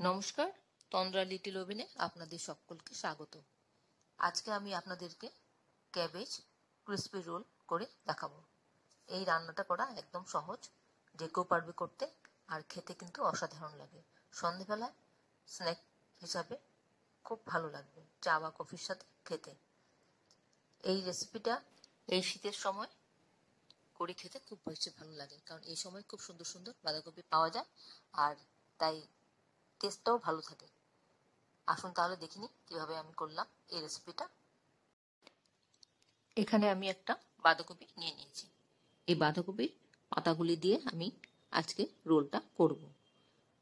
নমস্কার, তন্দ্রা লিটিল ওভেনে আপনাদের সকলকে স্বাগত। আজকে আমি আপনাদেরকে ক্যাবেজ ক্রিসপি রোল করে দেখাবো। এই রান্নাটা করা একদম সহজ, যে কেউ পারবে করতে, আর খেতে কিন্তু অসাধারণ লাগে। সন্ধেবেলায় স্ন্যাক হিসাবে খুব ভালো লাগবে, চা বা কফির সাথে খেতে। এই রেসিপিটা এই শীতের সময় করে খেতে খুব বেশি ভালো লাগে, কারণ এই সময় খুব সুন্দর সুন্দর বাঁধাকপি পাওয়া যায়, আর তাই টেস্টটাও ভালো থাকে। আসুন তাহলে দেখিনি কিভাবে আমি করলাম এই রেসিপিটা। এখানে আমি একটা বাঁধাকপি নিয়ে নিয়েছি। এই বাঁধাকপির পাতাগুলি দিয়ে আমি আজকে রোলটা করব।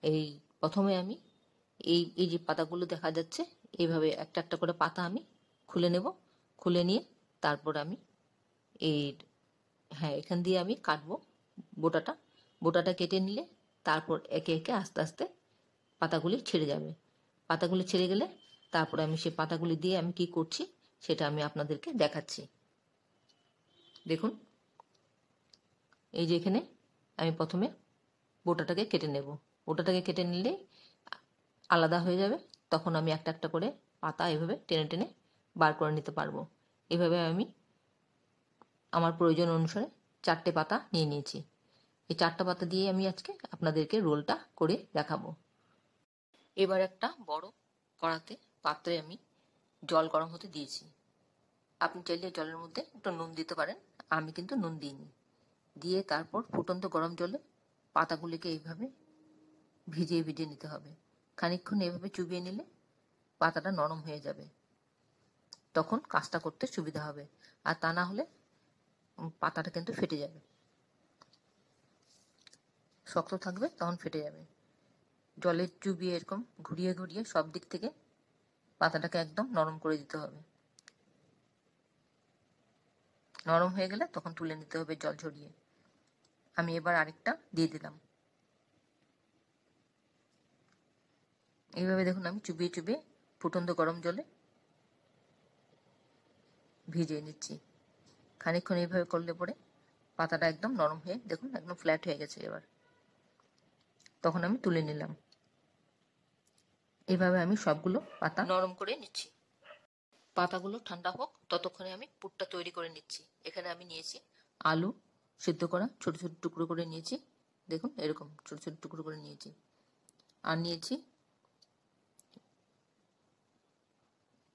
এই প্রথমে আমি এই যে পাতাগুলো দেখা যাচ্ছে, এইভাবে একটা একটা করে পাতা আমি খুলে নেব। খুলে নিয়ে তারপর আমি এখান দিয়ে আমি কাটবো বোটাটা কেটে নিলে তারপর একে একে আস্তে আস্তে পাতাগুলি ছেড়ে যাবে। পাতাগুলি ছেড়ে গেলে তারপর আমি সেই পাতাগুলি দিয়ে আমি কি করছি সেটা আমি আপনাদেরকে দেখাচ্ছি। দেখুন, এই যে এখানে আমি প্রথমে বোটাটাকে কেটে নেব। বোটাটাকে কেটে নিলে আলাদা হয়ে যাবে, তখন আমি একটা একটা করে পাতা এভাবে টেনে টেনে বার করে নিতে পারবো। এভাবে আমি আমার প্রয়োজন অনুসারে 4টে পাতা নিয়ে নিয়েছি। এই 4টা পাতা দিয়ে আমি আজকে আপনাদেরকে রোলটা করে দেখাবো। এবার একটা বড় কড়াতে পাত্রে আমি জল গরম হতে দিয়েছি। আপনি চাইলে জলের মধ্যে একটু নুন দিতে পারেন, আমি কিন্তু নুন দিইনি। দিয়ে তারপর ফুটন্ত গরম জলে পাতাগুলিকে এইভাবে ভিজিয়ে ভিজিয়ে নিতে হবে। খানিকক্ষণ এভাবে চুবিয়ে নিলে পাতাটা নরম হয়ে যাবে, তখন কাজটা করতে সুবিধা হবে। আর তা না হলে পাতাটা কিন্তু ফেটে যাবে, শক্ত থাকবে, তখন ফেটে যাবে। জলে চুবিয়ে এরকম ঘুরিয়ে ঘুরিয়ে সব দিক থেকে পাতাটাকে একদম নরম করে দিতে হবে। নরম হয়ে গেলে তখন তুলে নিতে হবে জল ঝরিয়ে। আমি এবার আরেকটা দিয়ে দিলাম। এইভাবে দেখুন আমি চুবিয়ে চুবিয়ে ফুটন্ত গরম জলে ভিজিয়ে নিচ্ছি। খানিকক্ষণ এইভাবে করলে পরে পাতাটা একদম নরম হয়ে দেখুন একদম ফ্ল্যাট হয়ে গেছে। এবার তখন আমি তুলে নিলাম। এইভাবে আমি সবগুলো পাতা নরম করে নিচ্ছি। পাতাগুলো ঠান্ডা হোক, ততক্ষণে আমি পুরটা তৈরি করে নিচ্ছি। এখানে আমি নিয়েছি আলু সিদ্ধ করা, ছোট ছোট টুকরো করে নিয়েছি। দেখুন এরকম ছোট ছোট টুকরো করে নিয়েছি। আর নিয়েছি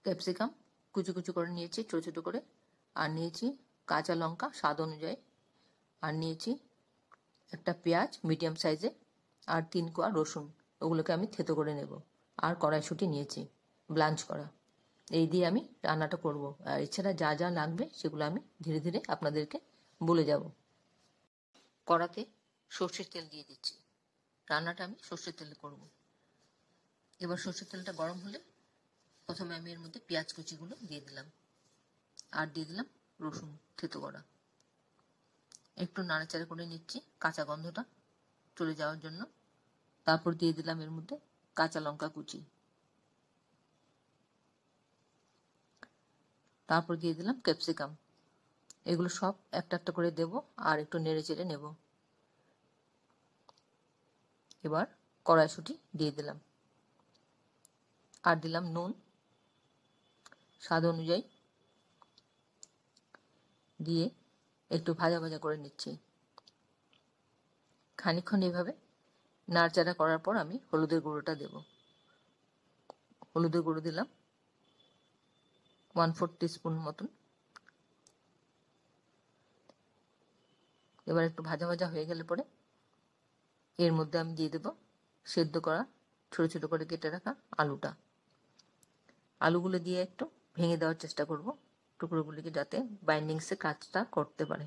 ক্যাপসিকাম, কুচি কুচি করে নিয়েছি ছোট ছোট করে। আর নিয়েছি কাঁচা লঙ্কা স্বাদ অনুযায়ী। আর নিয়েছি একটা পেঁয়াজ মিডিয়াম সাইজে, আর 3 কোয়া রসুন। ওগুলোকে আমি থেতো করে নেব। আর কড়াইশুঁটি নিয়েছি ব্লাঞ্চ করা। এই দিয়ে আমি রান্নাটা করব। আর এছাড়া যা যা লাগবে সেগুলো আমি ধীরে ধীরে আপনাদেরকে বলে যাব। কড়াতে সর্ষের তেল দিয়ে দিচ্ছি। রান্নাটা আমি সর্ষের তেলে করব। এবার সর্ষের তেলটা গরম হলে প্রথমে আমি এর মধ্যে পেঁয়াজ কুচিগুলো দিয়ে দিলাম, আর দিয়ে দিলাম রসুন থেতো করা। একটু নাড়াচাড়া করে নিচ্ছি কাঁচা গন্ধটা চলে যাওয়ার জন্য। তারপর দিয়ে দিলাম এর মধ্যে কাঁচা লঙ্কা কুচি। তারপর দিয়ে দিলাম ক্যাপসিকাম। এগুলো সব একটা একটা করে দেব, আর একটু নেড়ে চেড়ে নেব। এবার কড়াইশুঁটি দিয়ে দিলাম, আর দিলাম নুন স্বাদ অনুযায়ী। দিয়ে একটু ভাজা ভাজা করে নিচ্ছি। খানিকক্ষণ এইভাবে নাড়াচাড়া করার পর আমি হলুদের গুঁড়োটা দেব। হলুদের গুঁড়ো দিলাম 1/4 টিস্পুন মতন। এবার একটু ভাজা ভাজা হয়ে গেলে পরে এর মধ্যে আমি দিয়ে দেব সেদ্ধ করা ছোট ছোট করে কেটে রাখা আলুটা। আলুগুলো দিয়ে একটু ভেঙে দেওয়ার চেষ্টা করব টুকরোগুলিকে, যাতে বাইন্ডিংসে কাজটা করতে পারে।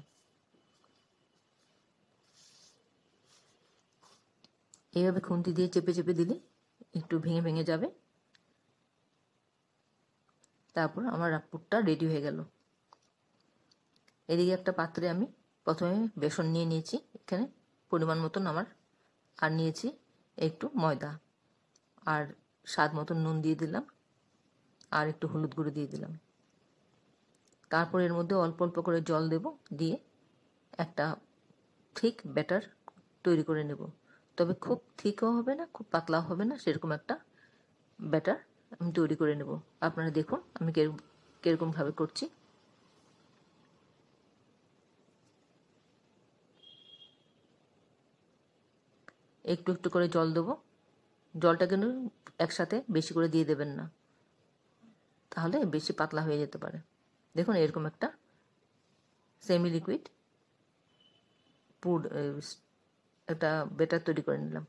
এইভাবে খুন্তি দিয়ে চেপে চেপে দিলে একটু ভেঙে ভেঙে যাবে। তারপর আমার পুরটা রেডি হয়ে গেল। এদিকে একটা পাত্রে আমি প্রথমে বেসন নিয়ে নিয়েছি, এখানে পরিমাণ মতন আমার, আর নিয়েছি একটু ময়দা, আর স্বাদ মতন নুন দিয়ে দিলাম, আর একটু হলুদ গুঁড়ো দিয়ে দিলাম। তারপর এর মধ্যে অল্প অল্প করে জল দেব, দিয়ে একটা ঠিক ব্যাটার তৈরি করে নেব। তবে খুব থিকও হবে না, খুব পাতলাও হবে না, সেরকম একটা ব্যাটার আমি তৈরি করে নেব। আপনারা দেখুন আমি কিরকমভাবে করছি। একটু একটু করে জল দেবো। জলটা কিন্তু একসাথে বেশি করে দিয়ে দেবেন না, তাহলে বেশি পাতলা হয়ে যেতে পারে। দেখুন এরকম একটা সেমি লিকুইড একটা ব্যাটার তৈরি করে নিলাম।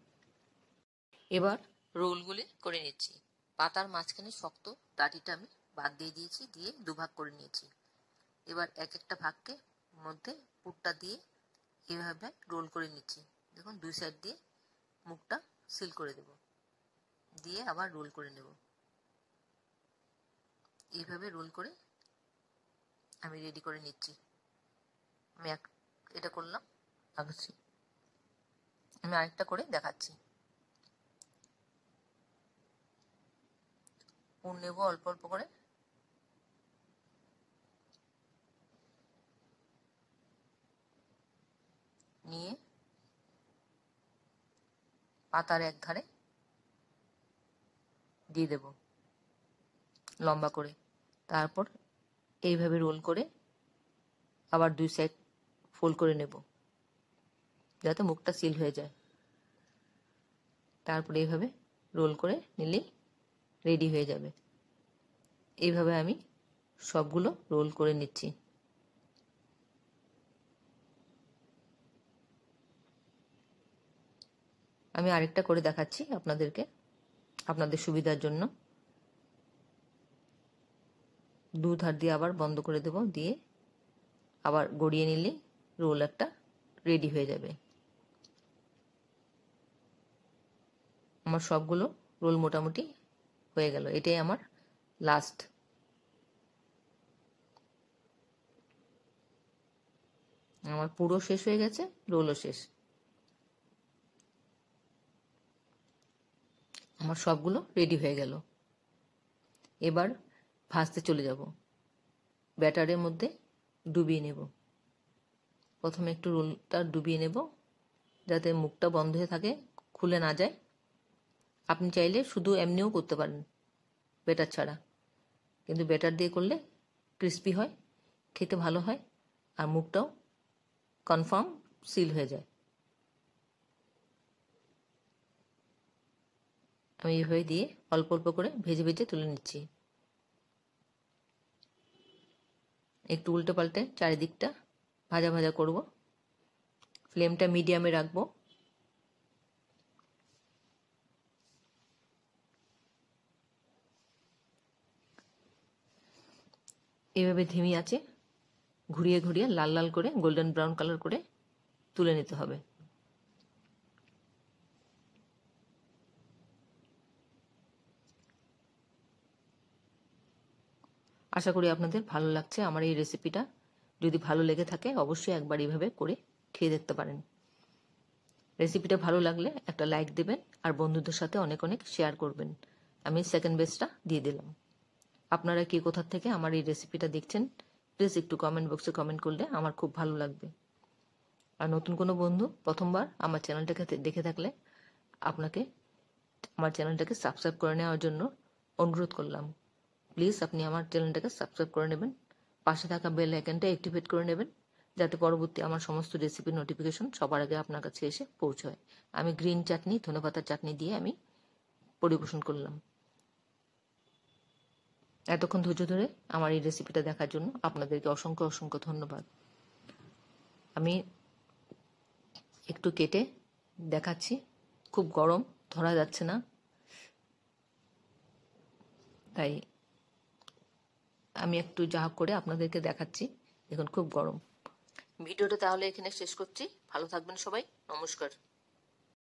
এবার রোলগুলি করে নিচ্ছি। পাতার মাঝখানে শক্ত ডাঁটিটা আমি বাদ দিয়ে দিয়েছি, দিয়ে দুভাগ করে নিয়েছি। এবার এক একটা ভাগকে মধ্যে পুরটা দিয়ে এভাবে রোল করে নিচ্ছি। দেখুন দুই সাইড দিয়ে মুখটা সিল করে দেব, দিয়ে আবার রোল করে নেব। এইভাবে রোল করে আমি রেডি করে নিচ্ছি। আমি এটা করলাম, আগাচ্ছি। আমি আরেকটা করে দেখাচ্ছি। পুর নেব অল্প অল্প করে, নিয়ে পাতার এক ধারে দিয়ে দেব লম্বা করে। তারপর এইভাবে রোল করে আবার দুই সাইড ফোল্ড করে নেব, যাতে মুখটা সিল হয়ে যায়। তারপরে এইভাবে রোল করে নিলেই রেডি হয়ে যাবে। এইভাবে আমি সবগুলো রোল করে নিচ্ছি। আমি আরেকটা করে দেখাচ্ছি আপনাদেরকে, আপনাদের সুবিধার জন্য। দু ধার দিয়ে আবার বন্ধ করে দেব, দিয়ে আবার গড়িয়ে নিলেই রোল একটা রেডি হয়ে যাবে। আমার সবগুলো রোল মোটামুটি হয়ে গেল। এটাই আমার লাস্ট। আমার পুরো শেষ হয়ে গেছে, রোলও শেষ। আমার সবগুলো রেডি হয়ে গেল। এবার ভাজতে চলে যাব। ব্যাটারের মধ্যে ডুবিয়ে নেব। প্রথমে একটু রোলটা ডুবিয়ে নেব, যাতে মুখটা বন্ধ হয়ে থাকে, খুলে না যায়। আপনি চাইলে শুধু এমনিও করতে পারেন ব্যাটার ছাড়া, কিন্তু ব্যাটার দিয়ে করলে ক্রিস্পি হয়, খেতে ভালো হয়, আর মুখটাও কনফার্ম সিল হয়ে যায়। আমি এইভাবে দিয়ে অল্প অল্প করে ভেজে ভেজে তুলে নিচ্ছি। একটু উল্টে পাল্টে চারিদিকটা ভাজা ভাজা করব। ফ্লেমটা মিডিয়ামে রাখবো। এভাবে ধিমি আছে ঘুরিয়ে ঘুরিয়ে লাল লাল করে গোল্ডেন ব্রাউন কালার করে তুলে নিতে হবে। আশা করি আপনাদের ভালো লাগছে আমার এই রেসিপিটা। যদি ভালো লেগে থাকে অবশ্যই একবার এইভাবে করে খেয়ে দেখতে পারেন। রেসিপিটা ভালো লাগলে একটা লাইক দেবেন, আর বন্ধুদের সাথে অনেক অনেক শেয়ার করবেন। আমি সেকেন্ড বেস্টটা দিয়ে দিলাম। আপনারা কি কোথা থেকে আমার এই রেসিপিটা দেখছেন প্লিজ একটু কমেন্ট বক্সে কমেন্ট করলে আমার খুব ভালো লাগবে। আর নতুন কোনো বন্ধু প্রথমবার আমার চ্যানেলটাকে দেখে থাকলে আপনাকে আমার চ্যানেলটাকে সাবস্ক্রাইব করে নেওয়ার জন্য অনুরোধ করলাম। প্লিজ আপনি আমার চ্যানেলটাকে সাবস্ক্রাইব করে নেবেন, পাশে থাকা বেল আইকনটা অ্যাক্টিভেট করে নেবেন, যাতে পরবর্তী আমার সমস্ত রেসিপির নোটিফিকেশন সবার আগে আপনার কাছে এসে পৌঁছয়। আমি গ্রিন চাটনি, ধনেপাতার চাটনি দিয়ে আমি পরিবেশন করলাম। এতক্ষণ ধৈর্য ধরে আমার এই রেসিপিটা দেখার জন্য আপনাদেরকে অসংখ্য অসংখ্য ধন্যবাদ। আমি একটু কেটে দেখাচ্ছি। খুব গরম, ধরা যাচ্ছে না, তাই আমি একটু যা করে আপনাদেরকে দেখাচ্ছি। দেখুন খুব গরম। ভিডিওটা তাহলে এখানে শেষ করছি। ভালো থাকবেন সবাই, নমস্কার।